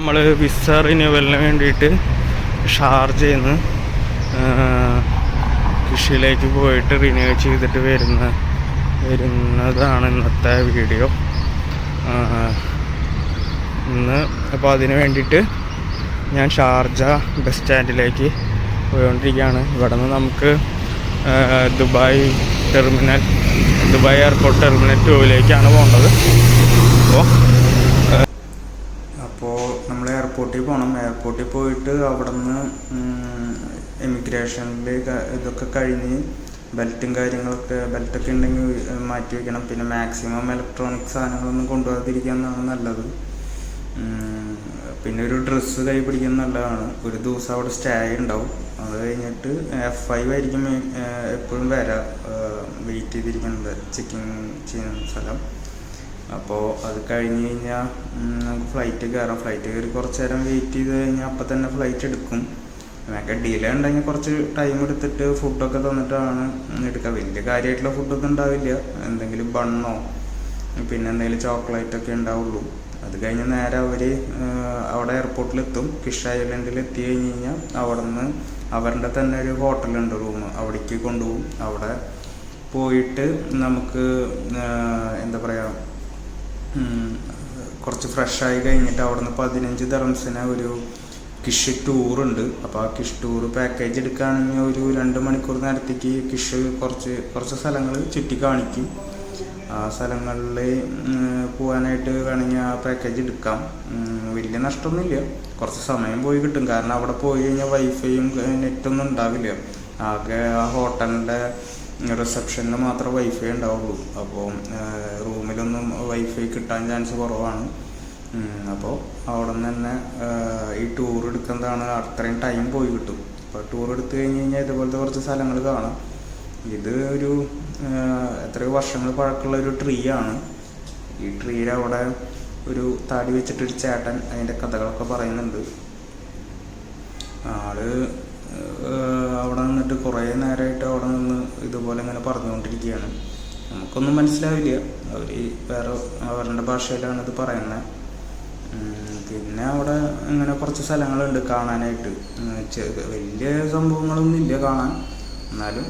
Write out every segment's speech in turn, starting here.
നമ്മൾ വിസ റിന്യൂവലിന് വേണ്ടിയിട്ട് ഷാർജയിൽ നിന്ന് കൃഷിയിലേക്ക് പോയിട്ട് റിന്യൂ ചെയ്തിട്ട് വരുന്നതാണ് ഇന്നത്തെ വീഡിയോ. ഇന്ന് അപ്പോൾ അതിന് വേണ്ടിയിട്ട് ഞാൻ ഷാർജ ബസ് സ്റ്റാൻഡിലേക്ക് പോയിക്കൊണ്ടിരിക്കുകയാണ്. ഇവിടെ നിന്ന് നമുക്ക് ദുബായ് എയർപോർട്ട് ടെർമിനൽ 2ലേക്കാണ് പോകേണ്ടത്. അപ്പോൾ നമ്മൾ എയർപോർട്ടിൽ പോകണം. എയർപോർട്ടിൽ പോയിട്ട് അവിടെ നിന്ന് എമിഗ്രേഷനിൽ ഇതൊക്കെ കഴിഞ്ഞ് ബെൽറ്റൊക്കെ ഉണ്ടെങ്കിൽ മാറ്റി വയ്ക്കണം. പിന്നെ മാക്സിമം ഇലക്ട്രോണിക് സാധനങ്ങളൊന്നും കൊണ്ടുപോകാതിരിക്കാനാണ് നല്ലത്. പിന്നെ ഒരു ഡ്രസ്സ് കൈ പിടിക്കാൻ നല്ലതാണ്. ഒരു ദിവസം അവിടെ സ്റ്റേ ഉണ്ടാവും. അത് കഴിഞ്ഞിട്ട് F5 ആയിരിക്കും എപ്പോഴും വെയിറ്റ് ചെയ്തിരിക്കുന്നത്, ചെക്കിങ് ചെയ്യുന്ന സ്ഥലം. അപ്പോൾ അത് കഴിഞ്ഞ് കഴിഞ്ഞാൽ നമുക്ക് ഫ്ലൈറ്റ് കയറാം. ഫ്ലൈറ്റ് കയറി കുറച്ച് നേരം വെയിറ്റ് ചെയ്ത് കഴിഞ്ഞാൽ അപ്പം തന്നെ ഫ്ലൈറ്റ് എടുക്കും. നമുക്ക് ഡിലേ ഉണ്ടെങ്കിൽ കുറച്ച് ടൈം എടുത്തിട്ട് ഫുഡൊക്കെ തന്നിട്ടാണ് എടുക്കുക. വലിയ കാര്യമായിട്ടുള്ള ഫുഡൊന്നും ഉണ്ടാവില്ല. എന്തെങ്കിലും ബണ്ണോ പിന്നെ എന്തെങ്കിലും ചോക്ലേറ്റൊക്കെ ഉണ്ടാവുള്ളൂ. അത് കഴിഞ്ഞ് നേരെ അവർ അവിടെ എയർപോർട്ടിലെത്തും. ഫിഷ് ഐലൻഡിൽ എത്തി കഴിഞ്ഞ് കഴിഞ്ഞാൽ അവിടെ നിന്ന് അവരുടെ തന്നെ ഒരു ഹോട്ടലുണ്ട്, റൂം, അവിടേക്ക് കൊണ്ടുപോകും. അവിടെ പോയിട്ട് നമുക്ക് എന്താ പറയുക, കുറച്ച് ഫ്രഷായി കഴിഞ്ഞിട്ട് അവിടെ നിന്ന് 15 ദിർഹംസിന് ഒരു കിഷ് ടൂറുണ്ട്. അപ്പോൾ ആ കിഷ് ടൂർ പാക്കേജ് എടുക്കുകയാണെങ്കിൽ ഒരു 2 മണിക്കൂർ നേരത്തേക്ക് കിഷ് കുറച്ച് സ്ഥലങ്ങൾ ചുറ്റി കാണിക്കും. ആ സ്ഥലങ്ങളിൽ പോകാനായിട്ട് വേണമെങ്കിൽ ആ പാക്കേജ് എടുക്കാം. വലിയ നഷ്ടമൊന്നുമില്ല, കുറച്ച് സമയം പോയി കിട്ടും. കാരണം അവിടെ പോയി കഴിഞ്ഞാൽ വൈഫൈയും നെറ്റൊന്നും ഉണ്ടാവില്ല. ആകെ ആ ഹോട്ടലിൻ്റെ റിസപ്ഷനിൽ മാത്രമേ വൈഫൈ ഉണ്ടാവുള്ളൂ. അപ്പോൾ റൂമിലൊന്നും വൈഫൈ കിട്ടാൻ ചാൻസ് കുറവാണ്. അപ്പോൾ അവിടെ നിന്ന് തന്നെ ഈ ടൂർ എടുക്കുന്നതാണ്, അത്രയും ടൈം പോയി കിട്ടും. അപ്പോൾ ടൂർ എടുത്തു കഴിഞ്ഞ് കഴിഞ്ഞാൽ ഇതുപോലത്തെ കുറച്ച് സ്ഥലങ്ങൾ കാണാം. ഇത് ഒരു എത്രയോ വർഷങ്ങൾ പഴക്കമുള്ള ഒരു ട്രീ ആണ്. ഈ ട്രീയുടെ അവിടെ ഒരു താടി വെച്ചിട്ടൊരു ചേട്ടൻ അതിൻ്റെ കഥകളൊക്കെ പറയുന്നുണ്ട്. ആള് അവിടെ നിന്നിട്ട് കുറേ നേരമായിട്ട് അവിടെ നിന്ന് ഇതുപോലെ ഇങ്ങനെ പറഞ്ഞുകൊണ്ടിരിക്കുകയാണ്. നമുക്കൊന്നും മനസ്സിലാവില്ല, അവർ വേറെ അവരുടെ ഭാഷയിലാണ് ഇത് പറയുന്നത്. പിന്നെ അവിടെ ഇങ്ങനെ കുറച്ച് സ്ഥലങ്ങളുണ്ട് കാണാനായിട്ട്. വലിയ സംഭവങ്ങളൊന്നും ഇല്ല കാണാൻ, എന്നാലും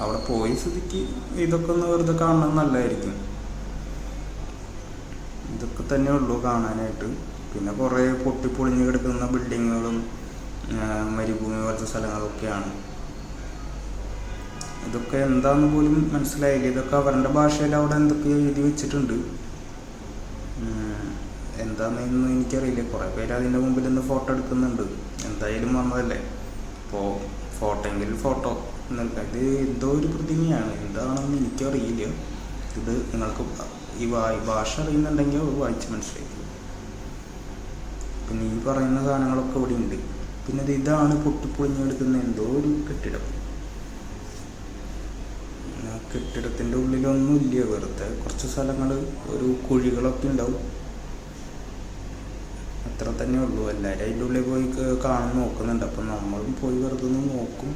അവിടെ പോയി സ്ഥിതിക്ക് ഇതൊക്കെ ഒന്ന് വെറുതെ കാണാൻ നല്ലതായിരിക്കും. ഇതൊക്കെ തന്നെ ഉള്ളൂ കാണാനായിട്ട്. പിന്നെ കുറേ പൊട്ടിപ്പൊളിഞ്ഞ് കിടക്കുന്ന ബിൽഡിങ്ങുകളും മരുഭൂമി പോലത്തെ സ്ഥലങ്ങളൊക്കെയാണ്. ഇതൊക്കെ എന്താന്ന് പോലും മനസ്സിലായില്ല. ഇതൊക്കെ അവരുടെ ഭാഷയിൽ അവിടെ എന്തൊക്കെ എഴുതി വെച്ചിട്ടുണ്ട്. എന്താണെന്ന് എനിക്കറിയില്ല. കുറേ പേര് അതിൻ്റെ മുമ്പിൽ നിന്ന് ഫോട്ടോ എടുക്കുന്നുണ്ട്. എന്തായാലും വന്നതല്ലേ, അപ്പോൾ ഫോട്ടോ എങ്കിൽ ഫോട്ടോ. ഇത് എന്തോ ഒരു പ്രതിമയാണ്, എന്താണെന്ന് എനിക്കറിയില്ല. ഇത് നിങ്ങൾക്ക് ഈ ഭാഷ അറിയുന്നുണ്ടെങ്കിൽ വായിച്ച് മനസ്സിലാക്കും. പിന്നെ ഈ പറയുന്ന സാധനങ്ങളൊക്കെ ഇവിടെ ഉണ്ട്. പിന്നെ ഇതാണ് പൊട്ടിപ്പൊളിഞ്ഞെടുക്കുന്ന എന്തോ ഒരു കെട്ടിടം. ആ കെട്ടിടത്തിൻ്റെ ഉള്ളിലൊന്നുമില്ല, വെറുതെ കുറച്ച് സ്ഥലങ്ങൾ, ഒരു കുഴികളൊക്കെ ഉണ്ടാവും. അത്ര തന്നെ ഉള്ളൂ. എല്ലാവരും അതിൻ്റെ ഉള്ളിൽ പോയി കാണാൻ നോക്കുന്നുണ്ട്. അപ്പം നമ്മളും പോയി വെറുതെ ഒന്ന് നോക്കും.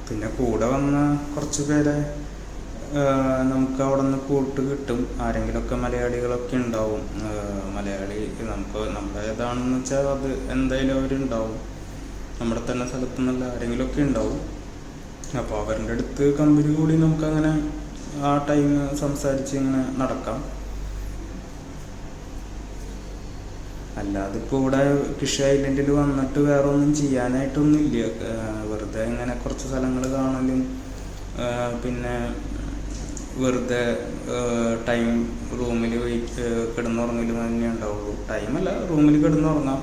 പിന്നെ കൂടെ വന്ന കുറച്ച് പേരെ നമുക്ക് അവിടെ നിന്ന് കൂട്ട് കിട്ടും. ആരെങ്കിലുമൊക്കെ മലയാളികളൊക്കെ ഉണ്ടാവും. മലയാളി നമ്മുടെ ഏതാണെന്ന് വെച്ചാൽ അത് എന്തായാലും അവരുണ്ടാവും. നമ്മുടെ തന്നെ സ്ഥലത്തു നിന്നുള്ള ആരെങ്കിലുമൊക്കെ ഉണ്ടാവും. അപ്പോൾ അവരുടെ അടുത്ത് കമ്പനി കൂടി നമുക്കങ്ങനെ ആ ടൈം സംസാരിച്ച് ഇങ്ങനെ നടക്കാം. അല്ലാതെ ഇപ്പോൾ ഇവിടെ ഫിഷ് ഐലൻഡിൽ വന്നിട്ട് വേറെ ഒന്നും ചെയ്യാനായിട്ടൊന്നും ഇല്ല. വെറുതെ ഇങ്ങനെ കുറച്ച് സ്ഥലങ്ങൾ കാണലും പിന്നെ വെറുതെ ടൈം റൂമിൽ കിടന്നുറങ്ങലും തന്നെ ഉണ്ടാവുള്ളൂ. ടൈമല്ല, റൂമിൽ കിടന്നുറങ്ങാം,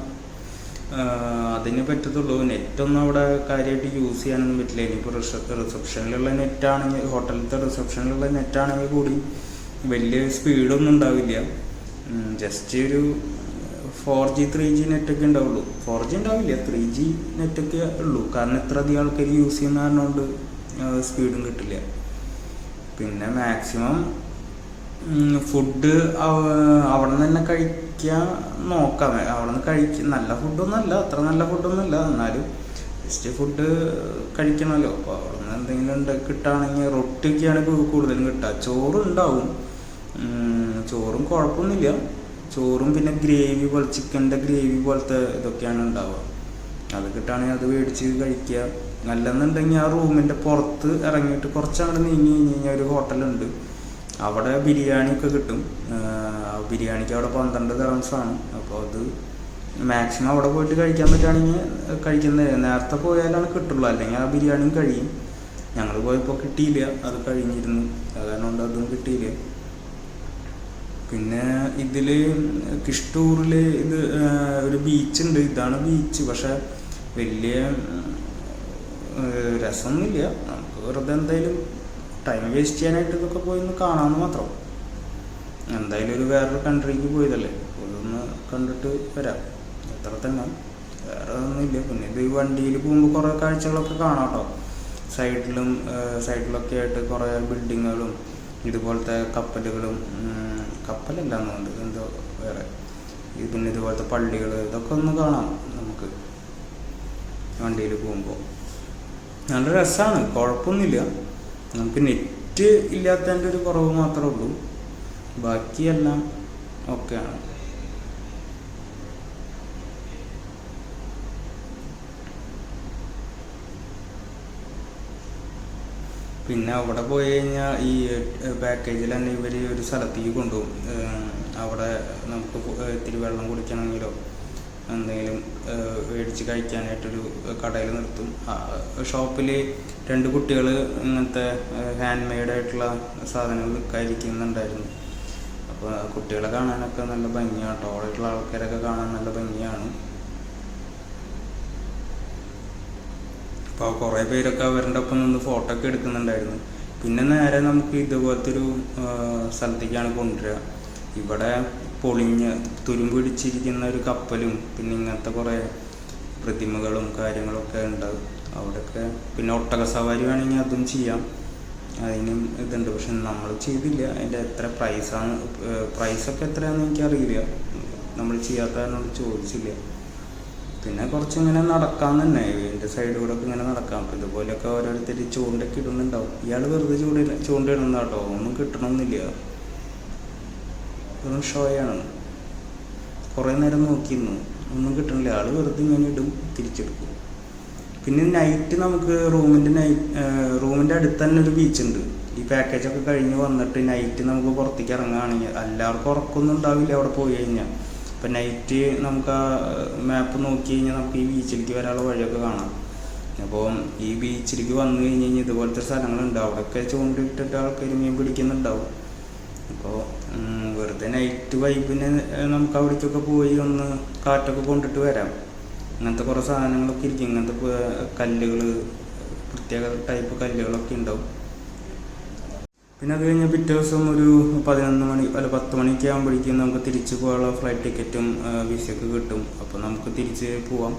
അതിന് പറ്റത്തുള്ളൂ. നെറ്റൊന്നും അവിടെ കാര്യമായിട്ട് യൂസ് ചെയ്യാനൊന്നും പറ്റില്ല. ഇനിയിപ്പോൾ റിസപ്ഷനിലുള്ള നെറ്റാണെങ്കിൽ, ഹോട്ടലിലത്തെ റിസപ്ഷനിലുള്ള നെറ്റാണെങ്കിൽ കൂടി വലിയ സ്പീഡൊന്നും ഉണ്ടാവില്ല. ജസ്റ്റ് ഒരു 4G 3G നെറ്റൊക്കെ ഉണ്ടാവുള്ളൂ. 4G ഉണ്ടാവില്ല, 3G നെറ്റൊക്കെ ഉള്ളൂ. കാരണം ഇത്ര അധികം ആൾക്കാർ യൂസ് ചെയ്യുന്ന കാരണം കൊണ്ട് സ്പീഡും കിട്ടില്ല. പിന്നെ മാക്സിമം ഫുഡ് അവിടെ നിന്ന് തന്നെ കഴിക്കാൻ നോക്കാം. അവിടെ നിന്ന് നല്ല ഫുഡൊന്നുമല്ല, അത്ര നല്ല ഫുഡൊന്നുമല്ല, എന്നാലും ജസ്റ്റ് ഫുഡ് കഴിക്കണമല്ലോ. അപ്പോൾ അവിടെ നിന്ന് എന്തെങ്കിലും കിട്ടുകയാണെങ്കിൽ റൊട്ടിയൊക്കെയാണ് കൂടുതലും കിട്ടുക. ചോറുണ്ടാവും, ചോറും കുഴപ്പമൊന്നുമില്ല. ചോറും പിന്നെ ഗ്രേവി പോലെ, ചിക്കൻ്റെ ഗ്രേവി പോലത്തെ ഇതൊക്കെയാണ് ഉണ്ടാവുക. അത് കിട്ടുകയാണെങ്കിൽ അത് മേടിച്ച് കഴിക്കുക. നല്ലെന്നുണ്ടെങ്കിൽ ആ റൂമിൻ്റെ പുറത്ത് ഇറങ്ങിയിട്ട് കുറച്ചങ്ങോട്ട് നീങ്ങി കഴിഞ്ഞാൽ ഒരു ഹോട്ടലുണ്ട്, അവിടെ ബിരിയാണിയൊക്കെ കിട്ടും. ബിരിയാണിക്ക് അവിടെ 12 ദിർഹംസാണ്. അപ്പോൾ അത് മാക്സിമം അവിടെ പോയിട്ട് കഴിക്കാൻ പറ്റുകയാണെങ്കിൽ കഴിക്കുന്നത്. നേരത്തെ പോയാലാണ് കിട്ടുള്ളൂ, അല്ലെങ്കിൽ ആ ബിരിയാണിയും കഴിയും. ഞങ്ങൾ പോയപ്പോൾ കിട്ടിയില്ല, അത് കഴിഞ്ഞിരുന്നു, കാരണം കൊണ്ട് അതും കിട്ടിയില്ല. പിന്നെ ഇതിൽ കിഷ്ടൂറിൽ ഇത് ഒരു ബീച്ചുണ്ട്. ഇതാണ് ബീച്ച്, പക്ഷെ വലിയ രസമൊന്നുമില്ല. നമുക്ക് വെറുതെ എന്തായാലും ടൈം വേസ്റ്റ് ചെയ്യാനായിട്ട് ഇതൊക്കെ പോയി ഒന്ന് കാണാമെന്ന് മാത്രം. എന്തായാലും ഒരു വേറൊരു കൺട്രിക്ക് പോയതല്ലേ, അതൊന്ന് കണ്ടിട്ട് വരാം, അത്ര തന്നെ, വേറെ ഒന്നുമില്ല. പിന്നെ ഇത് വണ്ടിയിൽ പോകുമ്പോൾ കുറേ കാഴ്ചകളൊക്കെ കാണാം കേട്ടോ. സൈഡിലൊക്കെ ആയിട്ട് കുറേ ബിൽഡിങ്ങുകളും ഇതുപോലത്തെ കപ്പലുകളും, കപ്പലല്ലാന്നുണ്ട് എന്തോ വേറെ, പിന്നെ ഇതുപോലത്തെ പള്ളികൾ, ഇതൊക്കെ ഒന്ന് കാണാം നമുക്ക് വണ്ടിയിൽ പോകുമ്പോൾ. നല്ല രസമാണ്, കുഴപ്പമൊന്നുമില്ല. നമുക്ക് നെറ്റ് ഇല്ലാത്തതിൻ്റെ ഒരു കുറവ് മാത്രമേ ഉള്ളൂ, ബാക്കിയെല്ലാം ഓക്കെയാണ്. പിന്നെ അവിടെ പോയി കഴിഞ്ഞാൽ ഈ പാക്കേജിൽ തന്നെ ഇവർ ഒരു സ്ഥലത്തേക്ക് കൊണ്ടുപോകും. അവിടെ നമുക്ക് ഇത്തിരി വെള്ളം കുടിക്കണമെങ്കിലോ എന്തെങ്കിലും മേടിച്ച് കഴിക്കാനായിട്ടൊരു കടയിൽ നിർത്തും. ഷോപ്പിൽ 2 കുട്ടികൾ ഇങ്ങനത്തെ ഹാൻഡ് മെയ്ഡായിട്ടുള്ള സാധനങ്ങൾ വിൽക്കാതിരിക്കുന്നുണ്ടായിരുന്നു. അപ്പോൾ കുട്ടികളെ കാണാനൊക്കെ നല്ല ഭംഗിയാണ് കേട്ടോ, അവിടെയുള്ള ആൾക്കാരൊക്കെ കാണാൻ നല്ല ഭംഗിയാണ്. അപ്പോൾ കുറേ പേരൊക്കെ അവരുടെ ഒപ്പം നിന്ന് ഫോട്ടോ ഒക്കെ എടുക്കുന്നുണ്ടായിരുന്നു. പിന്നെ നേരെ നമുക്ക് ഇതുപോലത്തെ ഒരു സ്ഥലത്തേക്കാണ് കൊണ്ടുവരിക. ഇവിടെ പൊളിഞ്ഞ് തുരുമ്പ് പിടിച്ചിരിക്കുന്ന ഒരു കപ്പലും പിന്നെ ഇങ്ങനത്തെ കുറേ പ്രതിമകളും കാര്യങ്ങളൊക്കെ ഉണ്ടാവും അവിടെയൊക്കെ. പിന്നെ ഒട്ടക സവാരി വേണമെങ്കിൽ അതും ചെയ്യാം, അതിനും ഇതുണ്ട്. പക്ഷെ നമ്മൾ ചെയ്തില്ല. അതിൻ്റെ എത്ര പ്രൈസൊക്കെ എത്രയാണെന്ന് എനിക്കറിയില്ല, നമ്മൾ ചെയ്യാത്തതിനോട് ചോദിച്ചില്ല. പിന്നെ കുറച്ചിങ്ങനെ നടക്കാൻ തന്നെ, ഇതിൻ്റെ സൈഡിലൂടെ ഒക്കെ ഇങ്ങനെ നടക്കാം. അപ്പോൾ ഇതുപോലെയൊക്കെ ഓരോരുത്തർ ചൂണ്ടൊക്കെ ഇടുന്നുണ്ടാവും. ഇയാൾ വെറുതെ ചൂണ്ടിടുന്ന കേട്ടോ, ഒന്നും കിട്ടണമെന്നില്ല, വെറും ഷോയാണ്. കുറേ നേരം നോക്കിയിരുന്നു, ഒന്നും കിട്ടണില്ല. ആൾ വെറുതെ ഇങ്ങനെ ഇടും, തിരിച്ചെടുക്കും. പിന്നെ നൈറ്റ് നമുക്ക് റൂമിൻ്റെ അടുത്ത് തന്നെ ഒരു ബീച്ചുണ്ട്. ഈ പാക്കേജൊക്കെ കഴിഞ്ഞ് വന്നിട്ട് നൈറ്റ് നമുക്ക് പുറത്തേക്ക് ഇറങ്ങുകയാണെങ്കിൽ എല്ലാവർക്കും ഉറക്കമൊന്നും ഉണ്ടാവില്ല അവിടെ പോയി കഴിഞ്ഞാൽ. അപ്പം നൈറ്റ് നമുക്ക് ആ മാപ്പ് നോക്കി കഴിഞ്ഞാൽ നമുക്ക് ഈ ബീച്ചിലേക്ക് വരാനുള്ള വഴിയൊക്കെ കാണാം. അപ്പോൾ ഈ ബീച്ചിലേക്ക് വന്നു കഴിഞ്ഞ് കഴിഞ്ഞാൽ ഇതുപോലത്തെ സ്ഥലങ്ങളുണ്ട്, അവിടെയൊക്കെ ചൂണ്ടിട്ടിട്ട് ആൾക്കാർ മീൻ പിടിക്കുന്നുണ്ടാവും. അപ്പോൾ വെറുതെ നൈറ്റ് വൈബിന് നമുക്ക് അവിടേക്കൊക്കെ പോയി ഒന്ന് കാറ്റൊക്കെ കൊണ്ടിട്ട് വരാം. അങ്ങനത്തെ കുറേ സാധനങ്ങളൊക്കെ ഇരിക്കും, ഇങ്ങനത്തെ കല്ലുകൾ, പ്രത്യേക ടൈപ്പ് കല്ലുകളൊക്കെ ഉണ്ടാവും. പിന്നെ അത് കഴിഞ്ഞാൽ പിറ്റേ ദിവസം ഒരു 11 മണി അല്ല 10 മണിയൊക്കെ ആകുമ്പോഴേക്കും നമുക്ക് തിരിച്ച് പോകാനുള്ള ഫ്ലൈറ്റ് ടിക്കറ്റും വിസയൊക്കെ കിട്ടും. അപ്പോൾ നമുക്ക് തിരിച്ച് പോവാം.